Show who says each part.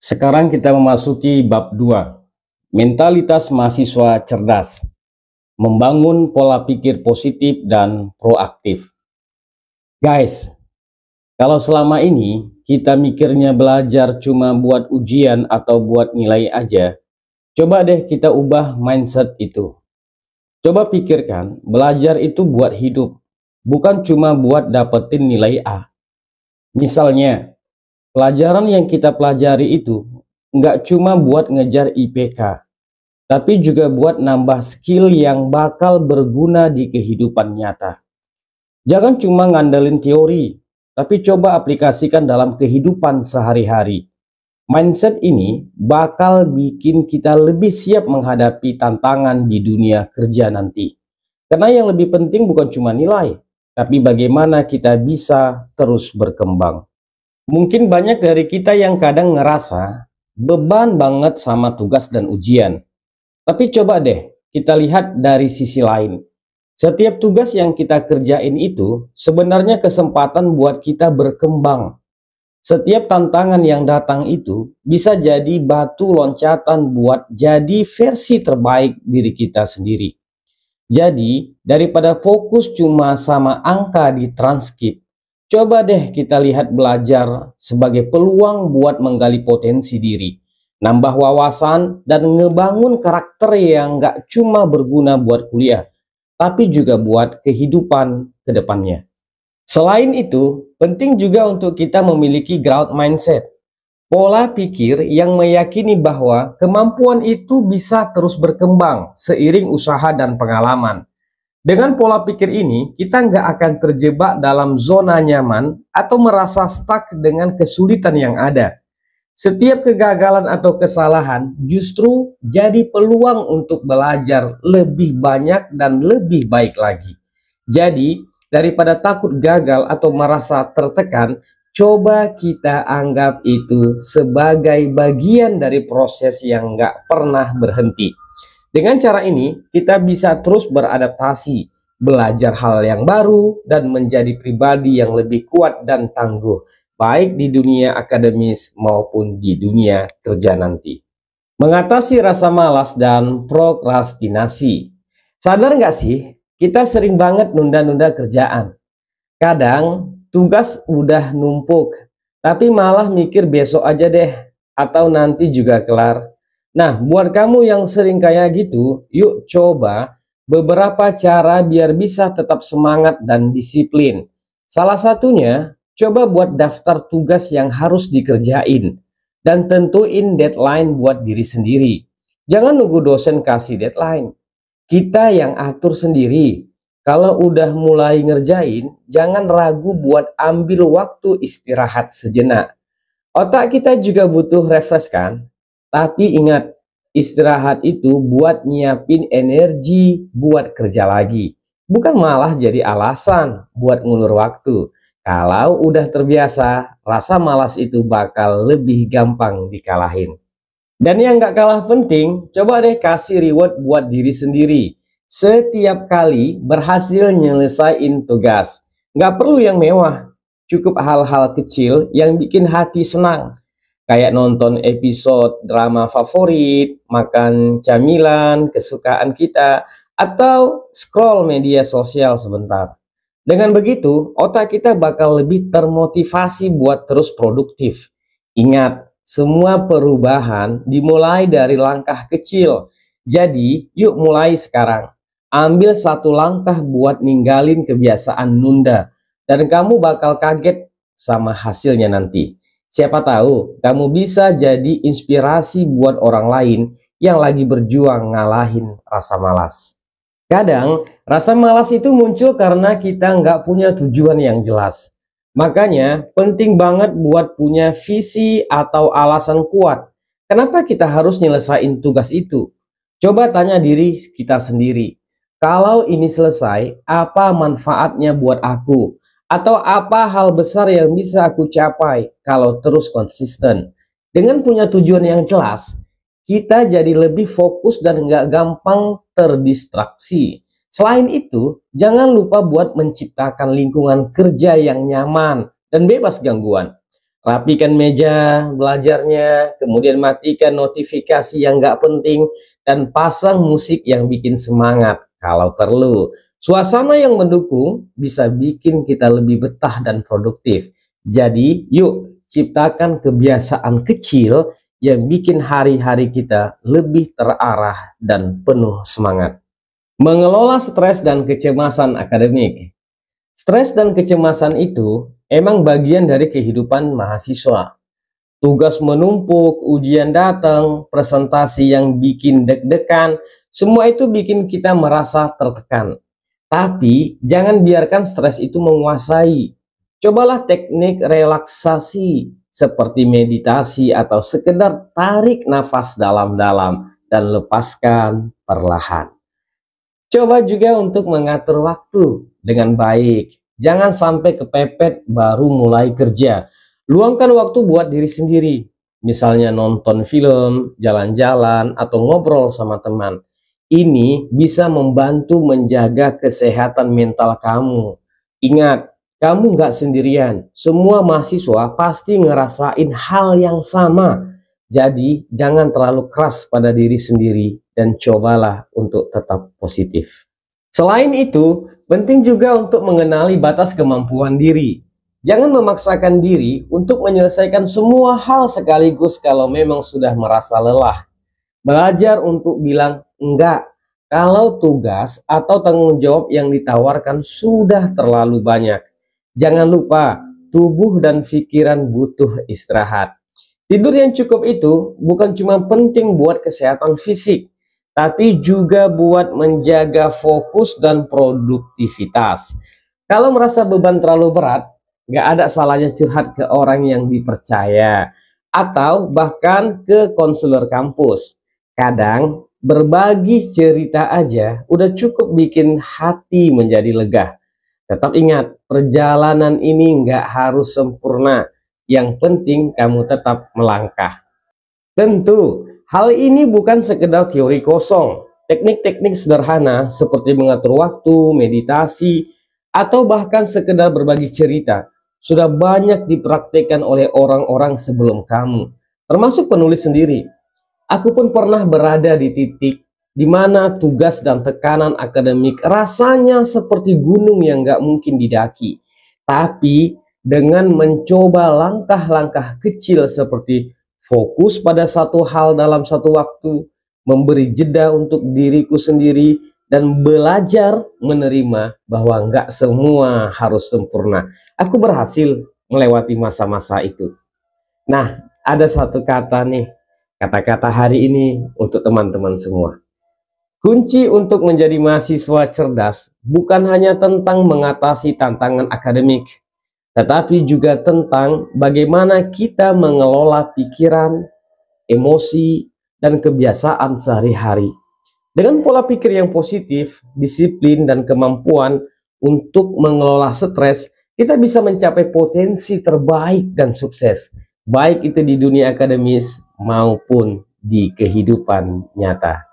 Speaker 1: Sekarang kita memasuki bab 2, mentalitas mahasiswa cerdas, membangun pola pikir positif dan proaktif. Guys, kalau selama ini kita mikirnya belajar cuma buat ujian atau buat nilai aja, coba deh kita ubah mindset itu. Coba pikirkan, belajar itu buat hidup, bukan cuma buat dapetin nilai A. Misalnya, pelajaran yang kita pelajari itu nggak cuma buat ngejar IPK, tapi juga buat nambah skill yang bakal berguna di kehidupan nyata. Jangan cuma ngandelin teori, tapi coba aplikasikan dalam kehidupan sehari-hari. Mindset ini bakal bikin kita lebih siap menghadapi tantangan di dunia kerja nanti. Karena yang lebih penting bukan cuma nilai, tapi bagaimana kita bisa terus berkembang. Mungkin banyak dari kita yang kadang ngerasa beban banget sama tugas dan ujian. Tapi coba deh kita lihat dari sisi lain. Setiap tugas yang kita kerjain itu sebenarnya kesempatan buat kita berkembang. Setiap tantangan yang datang itu bisa jadi batu loncatan buat jadi versi terbaik diri kita sendiri. Jadi, daripada fokus cuma sama angka di transkrip, coba deh kita lihat belajar sebagai peluang buat menggali potensi diri, nambah wawasan, dan ngebangun karakter yang gak cuma berguna buat kuliah, tapi juga buat kehidupan ke depannya. Selain itu, penting juga untuk kita memiliki growth mindset, pola pikir yang meyakini bahwa kemampuan itu bisa terus berkembang seiring usaha dan pengalaman. Dengan pola pikir ini, kita nggak akan terjebak dalam zona nyaman atau merasa stuck dengan kesulitan yang ada. Setiap kegagalan atau kesalahan justru jadi peluang untuk belajar lebih banyak dan lebih baik lagi. Jadi, daripada takut gagal atau merasa tertekan, coba kita anggap itu sebagai bagian dari proses yang nggak pernah berhenti. Dengan cara ini, kita bisa terus beradaptasi, belajar hal yang baru, dan menjadi pribadi yang lebih kuat dan tangguh, baik di dunia akademis maupun di dunia kerja nanti. Mengatasi rasa malas dan prokrastinasi. Sadar nggak sih, kita sering banget nunda-nunda kerjaan. Kadang tugas udah numpuk, tapi malah mikir besok aja deh, atau nanti juga kelar. Nah, buat kamu yang sering kayak gitu, yuk coba beberapa cara biar bisa tetap semangat dan disiplin. Salah satunya, coba buat daftar tugas yang harus dikerjain, dan tentuin deadline buat diri sendiri. Jangan nunggu dosen kasih deadline. Kita yang atur sendiri. Kalau udah mulai ngerjain, jangan ragu buat ambil waktu istirahat sejenak. Otak kita juga butuh refresh kan? Tapi ingat, istirahat itu buat nyiapin energi buat kerja lagi. Bukan malah jadi alasan buat ngulur waktu. Kalau udah terbiasa, rasa malas itu bakal lebih gampang dikalahin. Dan yang gak kalah penting, coba deh kasih reward buat diri sendiri. Setiap kali berhasil nyelesain tugas. Gak perlu yang mewah, cukup hal-hal kecil yang bikin hati senang. Kayak nonton episode drama favorit, makan camilan kesukaan kita, atau scroll media sosial sebentar. Dengan begitu, otak kita bakal lebih termotivasi buat terus produktif. Ingat, semua perubahan dimulai dari langkah kecil. Jadi, yuk mulai sekarang. Ambil satu langkah buat ninggalin kebiasaan nunda. Dan kamu bakal kaget sama hasilnya nanti. Siapa tahu kamu bisa jadi inspirasi buat orang lain yang lagi berjuang ngalahin rasa malas. Kadang, rasa malas itu muncul karena kita nggak punya tujuan yang jelas. Makanya penting banget buat punya visi atau alasan kuat. Kenapa kita harus nyelesain tugas itu? Coba tanya diri kita sendiri. Kalau ini selesai, apa manfaatnya buat aku? Atau apa hal besar yang bisa aku capai kalau terus konsisten? Dengan punya tujuan yang jelas, kita jadi lebih fokus dan nggak gampang terdistraksi. Selain itu, jangan lupa buat menciptakan lingkungan kerja yang nyaman dan bebas gangguan. Rapikan meja belajarnya, kemudian matikan notifikasi yang nggak penting, dan pasang musik yang bikin semangat kalau perlu. Suasana yang mendukung bisa bikin kita lebih betah dan produktif. Jadi, yuk ciptakan kebiasaan kecil yang bikin hari-hari kita lebih terarah dan penuh semangat. Mengelola stres dan kecemasan akademik. Stres dan kecemasan itu emang bagian dari kehidupan mahasiswa. Tugas menumpuk, ujian datang, presentasi yang bikin deg-degan, semua itu bikin kita merasa tertekan. Tapi jangan biarkan stres itu menguasai. Cobalah teknik relaksasi seperti meditasi atau sekedar tarik nafas dalam-dalam dan lepaskan perlahan. Coba juga untuk mengatur waktu dengan baik. Jangan sampai kepepet baru mulai kerja. Luangkan waktu buat diri sendiri. Misalnya nonton film, jalan-jalan, atau ngobrol sama teman. Ini bisa membantu menjaga kesehatan mental kamu. Ingat, kamu nggak sendirian. Semua mahasiswa pasti ngerasain hal yang sama. Jadi, jangan terlalu keras pada diri sendiri dan cobalah untuk tetap positif. Selain itu, penting juga untuk mengenali batas kemampuan diri. Jangan memaksakan diri untuk menyelesaikan semua hal sekaligus kalau memang sudah merasa lelah. Belajar untuk bilang enggak kalau tugas atau tanggung jawab yang ditawarkan sudah terlalu banyak. Jangan lupa, tubuh dan pikiran butuh istirahat. Tidur yang cukup itu bukan cuma penting buat kesehatan fisik, tapi juga buat menjaga fokus dan produktivitas. Kalau merasa beban terlalu berat, nggak ada salahnya curhat ke orang yang dipercaya, atau bahkan ke konselor kampus. Kadang berbagi cerita aja udah cukup bikin hati menjadi lega. Tetap ingat, perjalanan ini nggak harus sempurna. Yang penting kamu tetap melangkah. Tentu, hal ini bukan sekedar teori kosong. Teknik-teknik sederhana seperti mengatur waktu, meditasi, atau bahkan sekedar berbagi cerita sudah banyak dipraktikkan oleh orang-orang sebelum kamu, termasuk penulis sendiri. Aku pun pernah berada di titik di mana tugas dan tekanan akademik rasanya seperti gunung yang gak mungkin didaki. Tapi dengan mencoba langkah-langkah kecil seperti fokus pada satu hal dalam satu waktu, memberi jeda untuk diriku sendiri, dan belajar menerima bahwa nggak semua harus sempurna, aku berhasil melewati masa-masa itu. Nah, ada satu kata nih, kata-kata hari ini untuk teman-teman semua. Kunci untuk menjadi mahasiswa cerdas bukan hanya tentang mengatasi tantangan akademik, tetapi juga tentang bagaimana kita mengelola pikiran, emosi, dan kebiasaan sehari-hari. Dengan pola pikir yang positif, disiplin, dan kemampuan untuk mengelola stres, kita bisa mencapai potensi terbaik dan sukses, baik itu di dunia akademis maupun di kehidupan nyata.